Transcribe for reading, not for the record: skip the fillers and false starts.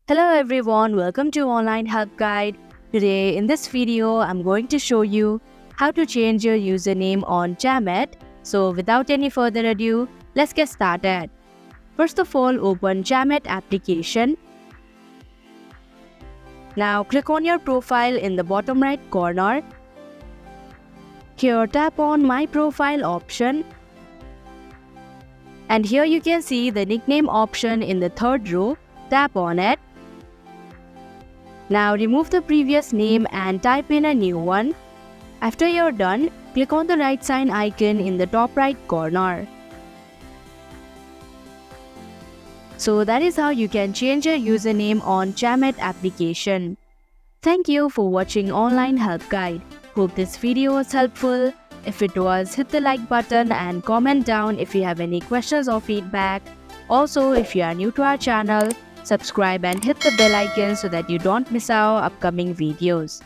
Hello everyone, welcome to Online Help Guide. Today in this video, I'm going to show you how to change your username on Chamet. So without any further ado, let's get started. First of all, open Chamet application. Now click on your profile in the bottom right corner. Here tap on My Profile option. And here you can see the nickname option in the third row. Tap on it. Now remove the previous name and type in a new one. After you're done, click on the right sign icon in the top right corner. So that is how you can change your username on Chamet application. Thank you for watching Online Help Guide. Hope this video was helpful. If it was, hit the like button and comment down if you have any questions or feedback. Also, if you are new to our channel, subscribe and hit the bell icon so that you don't miss our upcoming videos.